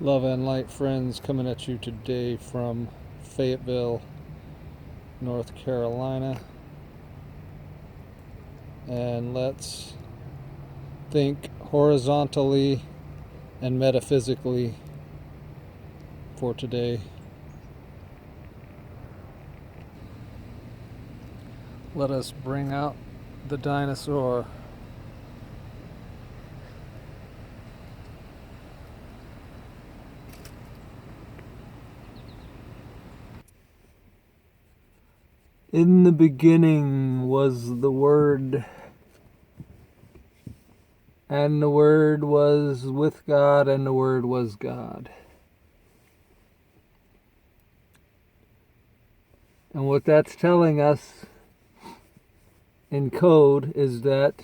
Love and light friends, coming at you today from Fayetteville, North Carolina. And let's think horizontally and metaphysically for today. Let us bring out the dinosaur. In the beginning was the Word, and the Word was with God, and the Word was God. And what that's telling us in code is that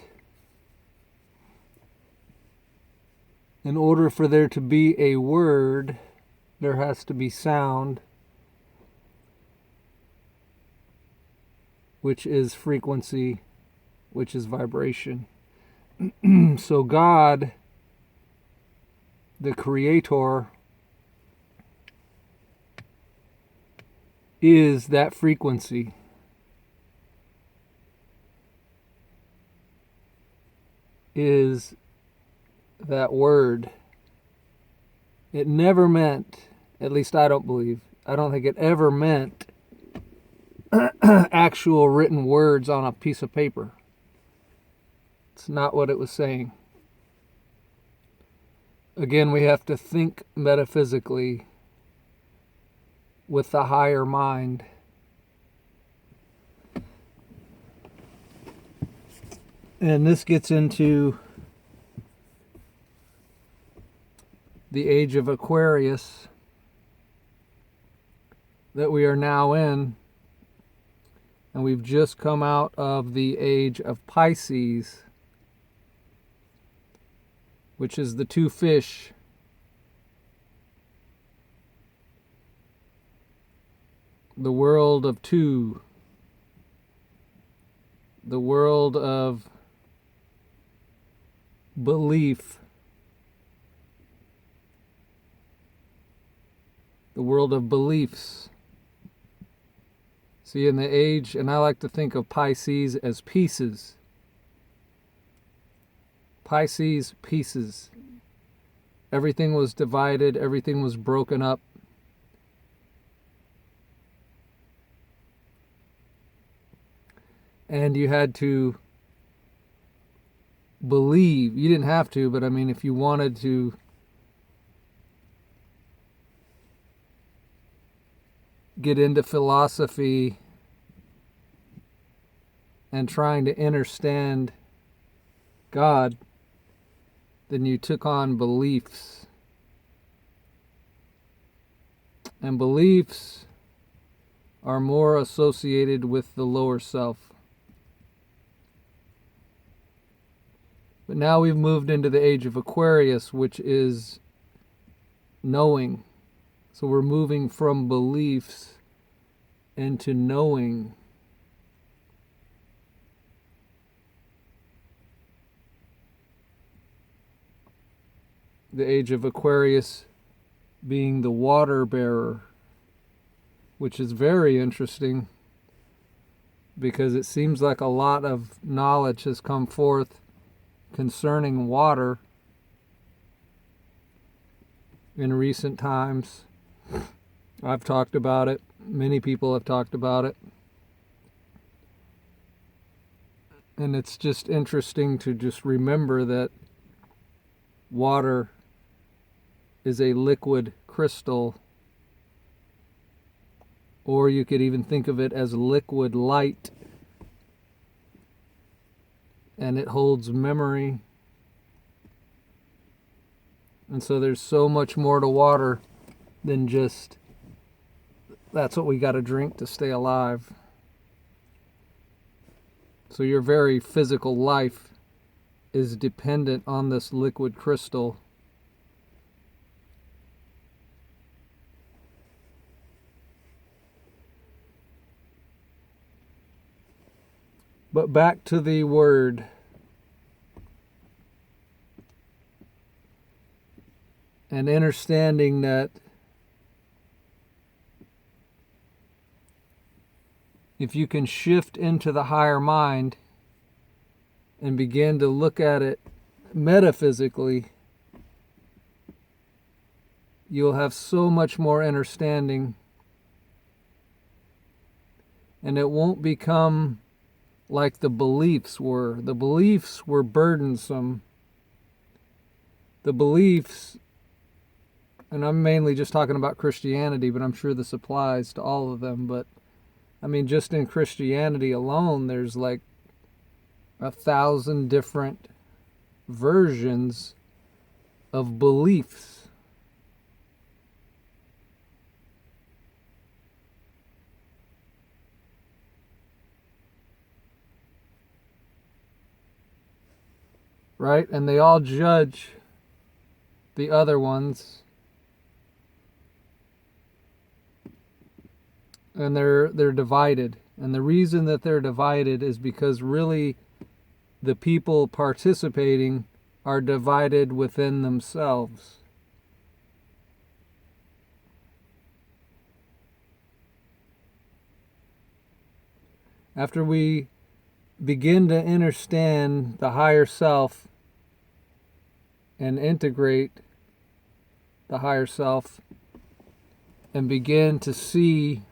in order for there to be a word, there has to be sound, which is frequency, which is vibration. So God, the Creator, is that frequency. Is that word. It never meant, at least I don't think it ever meant actual written words on a piece of paper. It's not what it was saying. Again, we have to think metaphysically with the higher mind. And this gets into the age of Aquarius that we are now in. And we've just come out of the age of Pisces, which is the two fish. The world of two. The world of belief. The world of beliefs. See, in the age, and I like to think of Pisces as pieces. Pisces, pieces. Everything was divided, everything was broken up. And you had to believe. You didn't have to, but I mean, if you wanted to get into philosophy and trying to understand God, then you took on beliefs. And beliefs are more associated with the lower self. But now we've moved into the age of Aquarius, which is knowing. So we're moving from beliefs into knowing. The age of Aquarius being the water bearer, which is very interesting because it seems like a lot of knowledge has come forth concerning water in recent times. I've talked about it. Many people have talked about it. And it's just interesting to just remember that water is a liquid crystal, or you could even think of it as liquid light. And it holds memory. And so there's so much more to water than just, that's what we got to drink to stay alive. So your very physical life is dependent on this liquid crystal. But back to the word. and understanding that if you can shift into the higher mind and begin to look at it metaphysically, you'll have so much more understanding, and it won't become like the beliefs were. The beliefs were burdensome. The beliefs, and I'm mainly just talking about Christianity, but I'm sure this applies to all of them, but I mean, just in Christianity alone, there's like 1,000 different versions of beliefs. Right? And they all judge the other ones. And they're divided. And the reason that they're divided is because really the people participating are divided within themselves. After we begin to understand the higher self and integrate the higher self and begin to see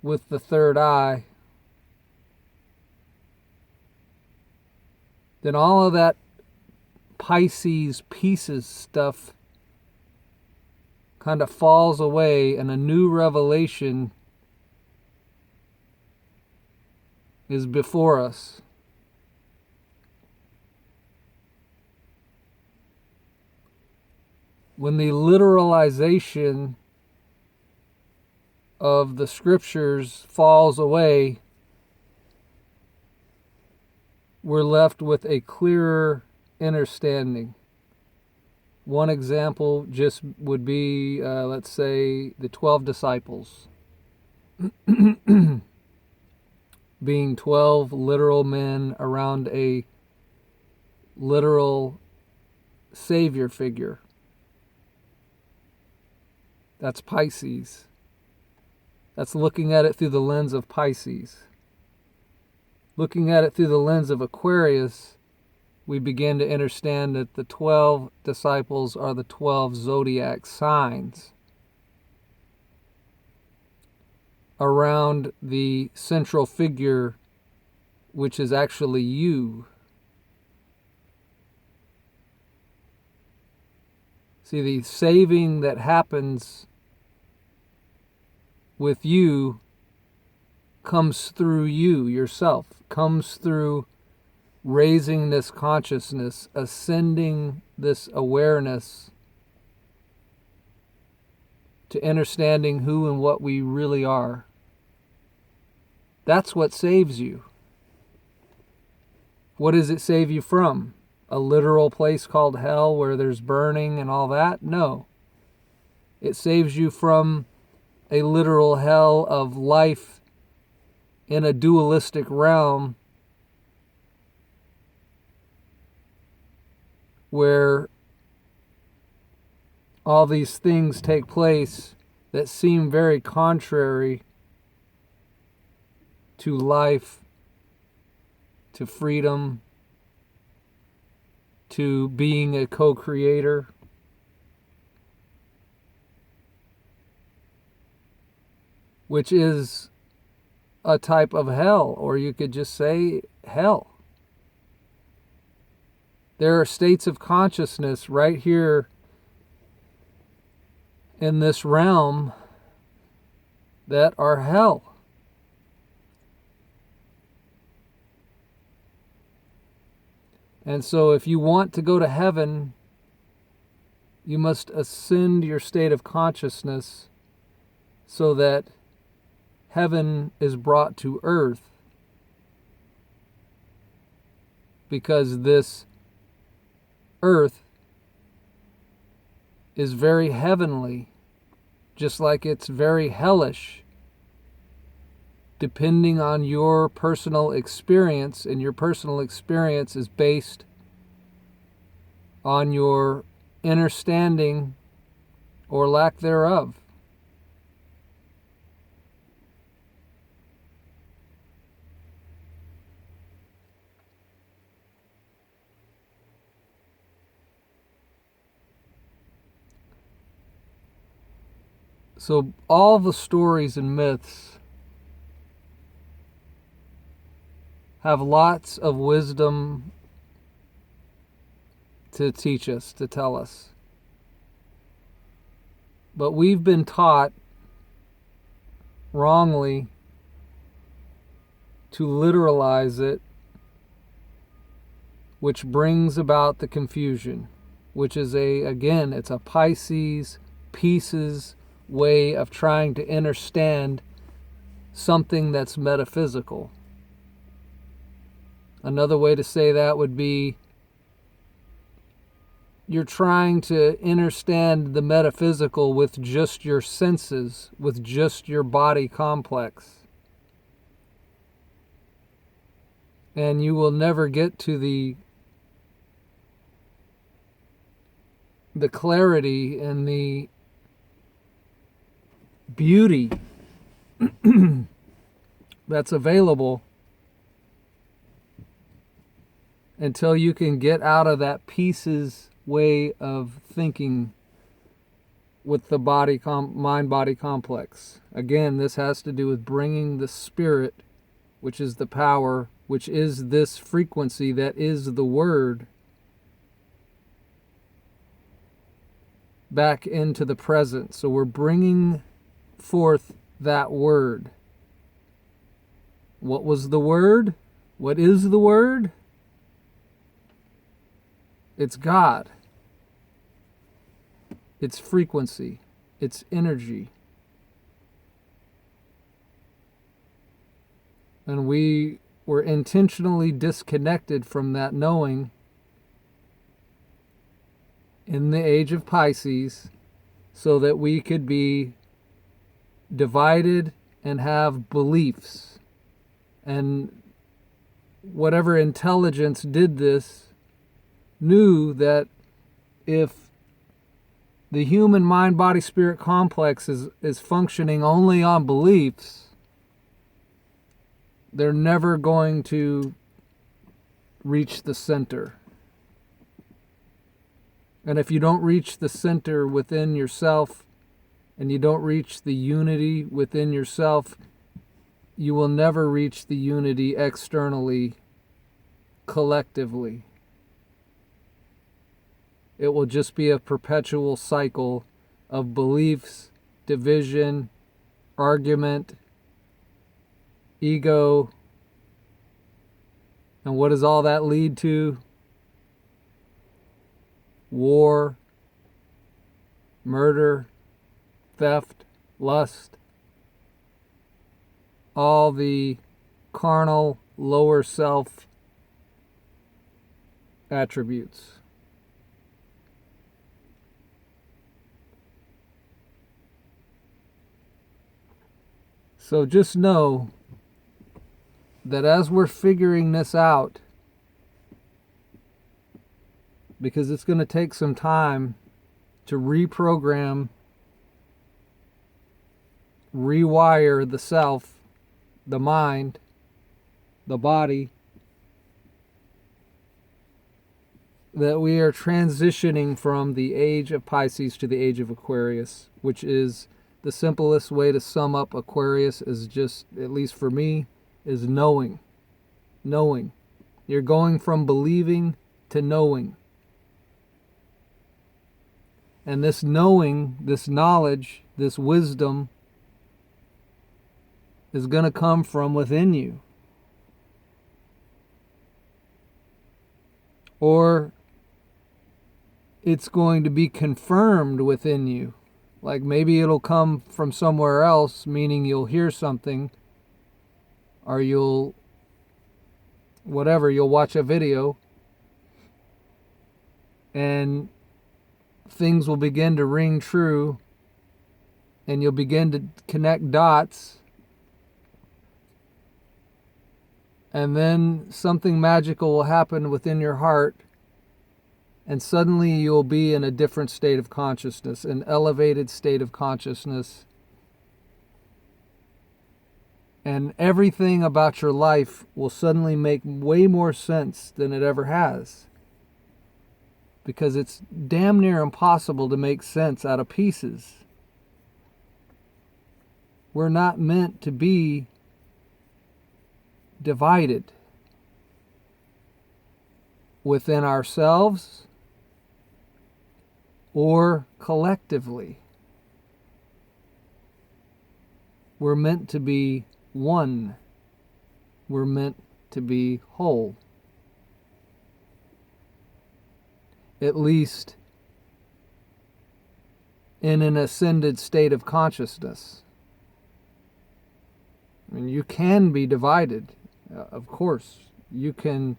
with the third eye, then all of that Pisces pieces stuff kind of falls away, and a new revelation is before us. When the literalization of the scriptures falls away, we're left with a clearer understanding. One example just would be, let's say, the 12 disciples being 12 literal men around a literal savior figure. That's Pisces. That's looking at it through the lens of Pisces. Looking at it through the lens of Aquarius, we begin to understand that the 12 disciples are the 12 zodiac signs around the central figure, which is actually you. See, the saving that happens with you comes through you yourself, comes through raising this consciousness, ascending this awareness to understanding who and what we really are. That's what saves you. What does it save you from? A literal place called hell where there's burning and all that? No. It saves you from a literal hell of life in a dualistic realm where all these things take place that seem very contrary to life, to freedom, to being a co-creator. Which is a type of hell, or you could just say hell. There are states of consciousness right here in this realm that are hell. And so if you want to go to heaven, you must ascend your state of consciousness so that heaven is brought to earth, because this earth is very heavenly, just like it's very hellish, depending on your personal experience, and your personal experience is based on your understanding or lack thereof. So all the stories and myths have lots of wisdom to teach us, to tell us. But we've been taught wrongly to literalize it, which brings about the confusion, which is it's a Pisces pieces way of trying to understand something that's metaphysical. Another way to say that would be you're trying to understand the metaphysical with just your senses, with just your body complex. And you will never get to the clarity and the beauty that's available until you can get out of that pieces way of thinking with the mind-body complex. Again, this has to do with bringing the spirit, which is the power, which is this frequency that is the word, back into the present. So we're bringing forth that word. What was the word? What is the word? It's God. It's frequency. It's energy. And we were intentionally disconnected from that knowing in the age of Pisces so that we could be divided and have beliefs. And whatever intelligence did this knew that if the human mind, body, spirit complex is functioning only on beliefs, they're never going to reach the center. And if you don't reach the center within yourself, and you don't reach the unity within yourself, you will never reach the unity externally, collectively. It will just be a perpetual cycle of beliefs, division, argument, ego. And what does all that lead to? War, murder, theft, lust, all the carnal, lower self attributes. So just know that as we're figuring this out, because it's going to take some time to reprogram, rewire the self, the mind, the body, that we are transitioning from the age of Pisces to the age of Aquarius, which is the simplest way to sum up Aquarius is just, at least for me, is knowing. Knowing. You're going from believing to knowing. And this knowing, this knowledge, this wisdom is going to come from within you. Or it's going to be confirmed within you. Like maybe it'll come from somewhere else, meaning you'll hear something, or you'll watch a video, and things will begin to ring true, and you'll begin to connect dots, and then something magical will happen within your heart, and suddenly you'll be in a different state of consciousness, an elevated state of consciousness. And everything about your life will suddenly make way more sense than it ever has. Because it's damn near impossible to make sense out of pieces. We're not meant to be divided within ourselves or collectively. We're meant to be one. We're meant to be whole. At least in an ascended state of consciousness. I mean, you can be divided, of course. You can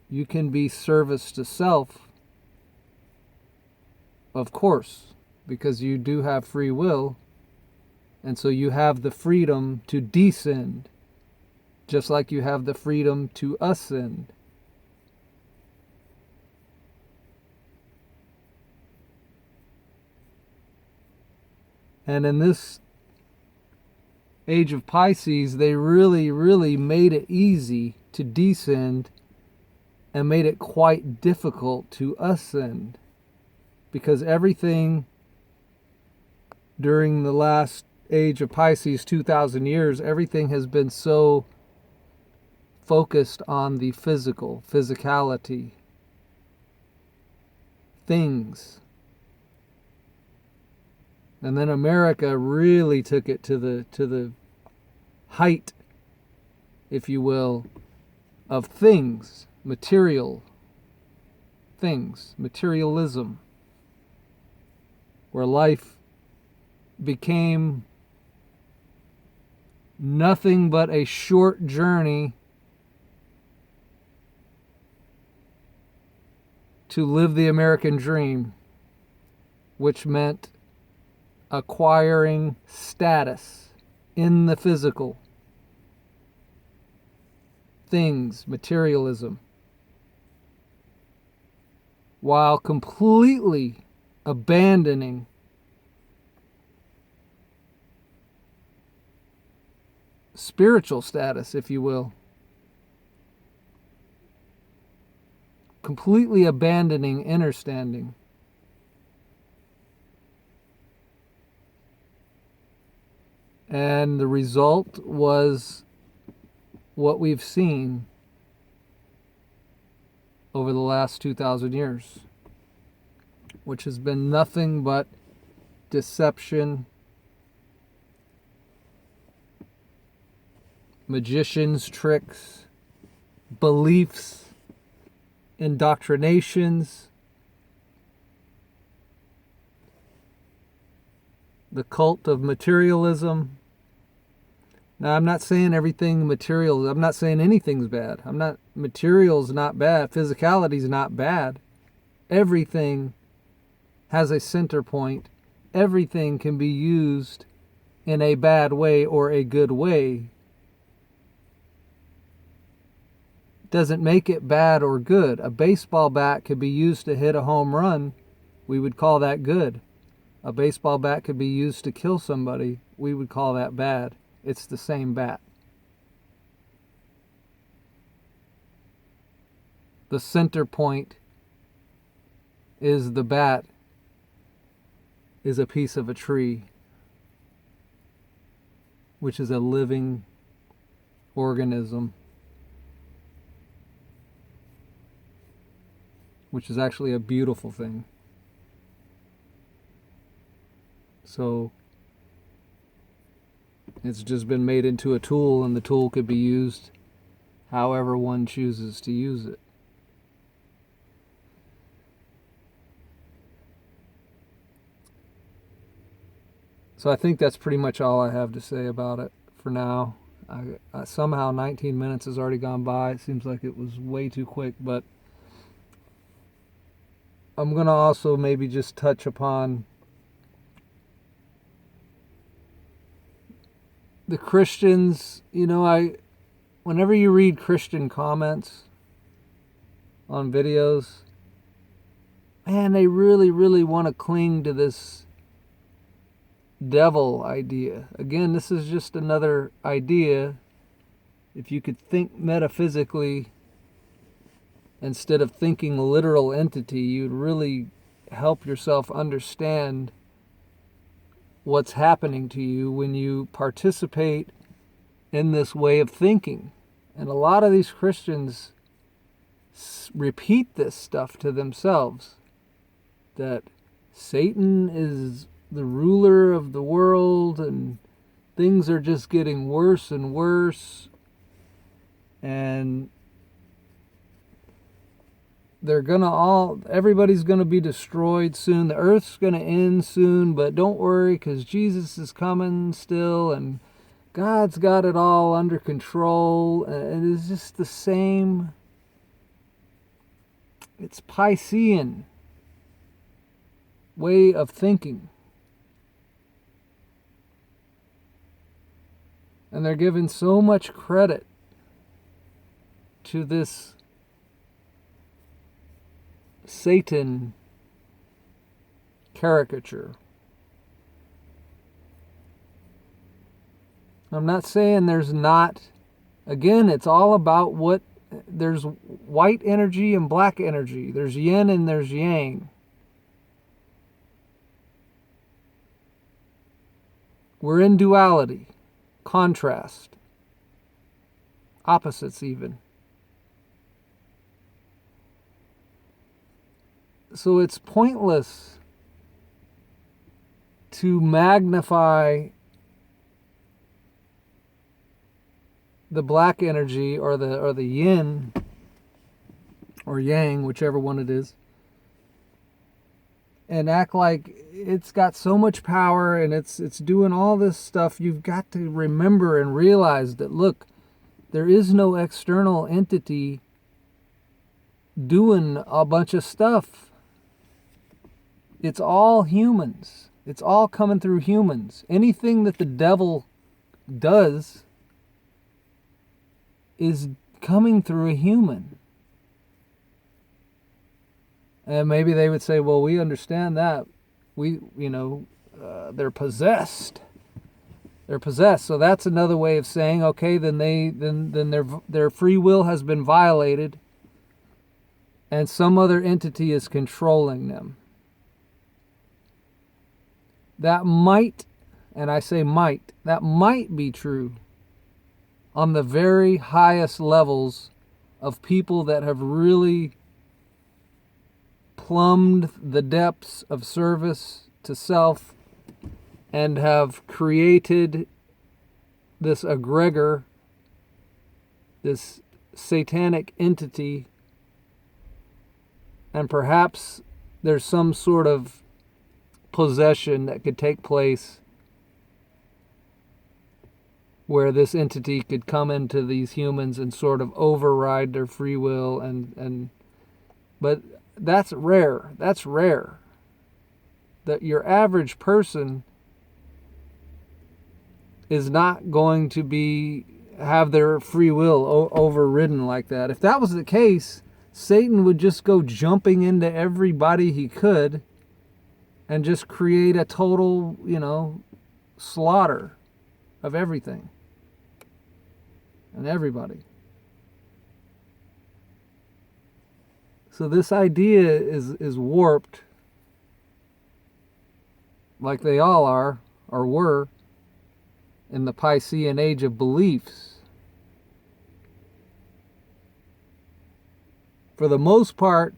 be service to self, of course, because you do have free will, and so you have the freedom to descend, just like you have the freedom to ascend. And in this age of Pisces, they really, really made it easy to descend and made it quite difficult to ascend. Because everything during the last age of Pisces, 2,000 years, everything has been so focused on the physical, physicality, things. And then America really took it to the height, if you will, of things, material things, materialism, where life became nothing but a short journey to live the American dream, which meant acquiring status in the physical, things, materialism, while completely abandoning spiritual status, if you will. Completely abandoning understanding. And the result was what we've seen over the last 2,000 years, which has been nothing but deception, magicians' tricks, beliefs, indoctrinations, the cult of materialism. Now, I'm not saying everything material, I'm not saying anything's bad. Material's not bad, physicality's not bad. Everything has a center point. Everything can be used in a bad way or a good way. Doesn't make it bad or good. A baseball bat could be used to hit a home run. We would call that good. A baseball bat could be used to kill somebody. We would call that bad. It's the same bat. The center point is the bat is a piece of a tree, which is a living organism, which is actually a beautiful thing. So it's just been made into a tool, and the tool could be used however one chooses to use it. So I think that's pretty much all I have to say about it for now. Somehow 19 minutes has already gone by. It seems like it was way too quick, but I'm going to also maybe just touch upon the Christians. Whenever you read Christian comments on videos, man, they really, really want to cling to this devil idea. Again, this is just another idea. If you could think metaphysically instead of thinking literal entity, you'd really help yourself understand what's happening to you when you participate in this way of thinking. And a lot of these Christians repeat this stuff to themselves, that Satan is the ruler of the world and things are just getting worse and worse, and everybody's gonna be destroyed soon. The earth's gonna end soon, but don't worry, because Jesus is coming still, and God's got it all under control. And it's just the same. It's Piscean way of thinking. And they're giving so much credit to this Satan caricature. I'm not saying there's not. Again, it's all about what. There's white energy and black energy. There's yin and there's yang. We're in duality, contrast, opposites even. So it's pointless to magnify the black energy or the yin or yang, whichever one it is, and act like it's got so much power and it's doing all this stuff. You've got to remember and realize that, look, there is no external entity doing a bunch of stuff. It's all humans. It's all coming through humans. Anything that the devil does is coming through a human. And maybe they would say, well, we understand that. They're possessed. They're possessed. So that's another way of saying, okay, then their free will has been violated and some other entity is controlling them. That might, and I say might, that might be true on the very highest levels of people that have really plumbed the depths of service to self and have created this egregor, this satanic entity, and perhaps there's some sort of possession that could take place where this entity could come into these humans and sort of override their free will but that's rare. That's rare. That your average person is not going to have their free will overridden like that. If that was the case, Satan would just go jumping into everybody he could and just create a total, slaughter of everything and everybody. So this idea is warped, like they all are or were in the Piscean age of beliefs. For the most part,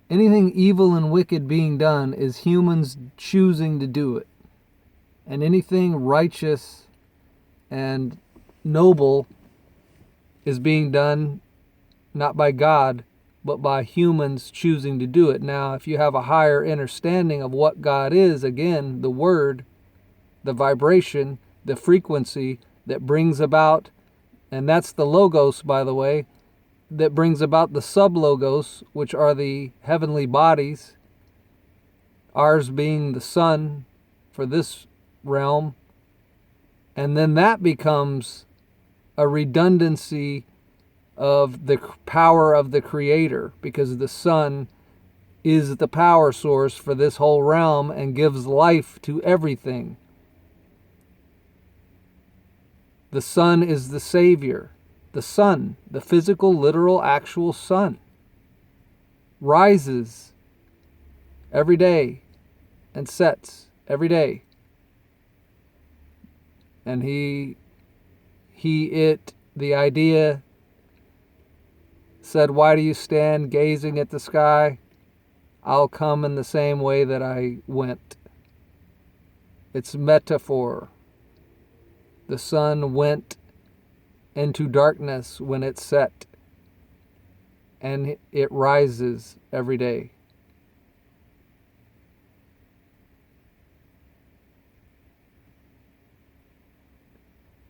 anything evil and wicked being done is humans choosing to do it. And anything righteous and noble is being done not by God, but by humans choosing to do it. Now, if you have a higher understanding of what God is, again, the word, the vibration, the frequency that brings about, and that's the logos, by the way, that brings about the sub-logos, which are the heavenly bodies, ours being the sun for this realm, and then that becomes a redundancy of the power of the Creator, because the sun is the power source for this whole realm and gives life to everything. The sun is the savior. The sun, the physical, literal, actual sun, rises every day and sets every day. And the idea said, why do you stand gazing at the sky? I'll come in the same way that I went. It's metaphor. The sun went into darkness when it set, and it rises every day.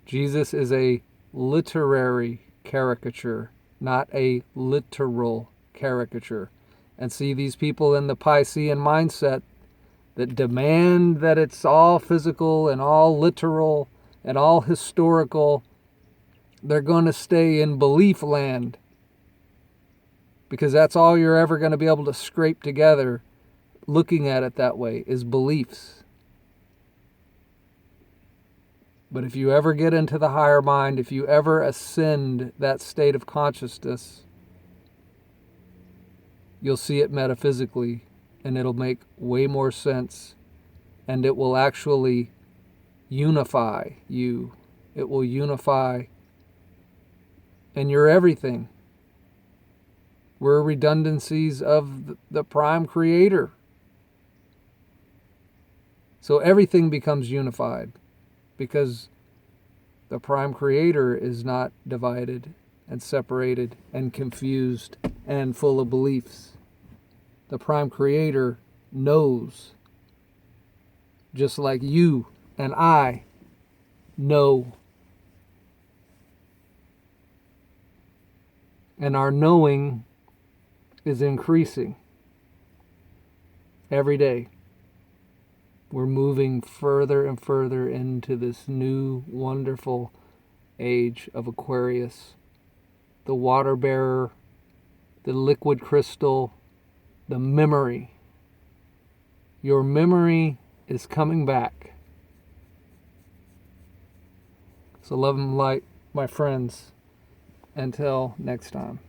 Jesus is a literary caricature, not a literal caricature. And see, these people in the Piscean mindset that demand that it's all physical and all literal and all historical, they're going to stay in belief land, because that's all you're ever going to be able to scrape together looking at it that way, is beliefs. But if you ever get into the higher mind, if you ever ascend that state of consciousness, you'll see it metaphysically, and it'll make way more sense, and it will actually unify you. It will unify, and you're everything. We're redundancies of the prime creator. So everything becomes unified, because the prime creator is not divided and separated and confused and full of beliefs. The prime creator knows, just like you and I know. And our knowing is increasing every day. We're moving further and further into this new, wonderful age of Aquarius. The water bearer, the liquid crystal, the memory. Your memory is coming back. So love and light, my friends. Until next time.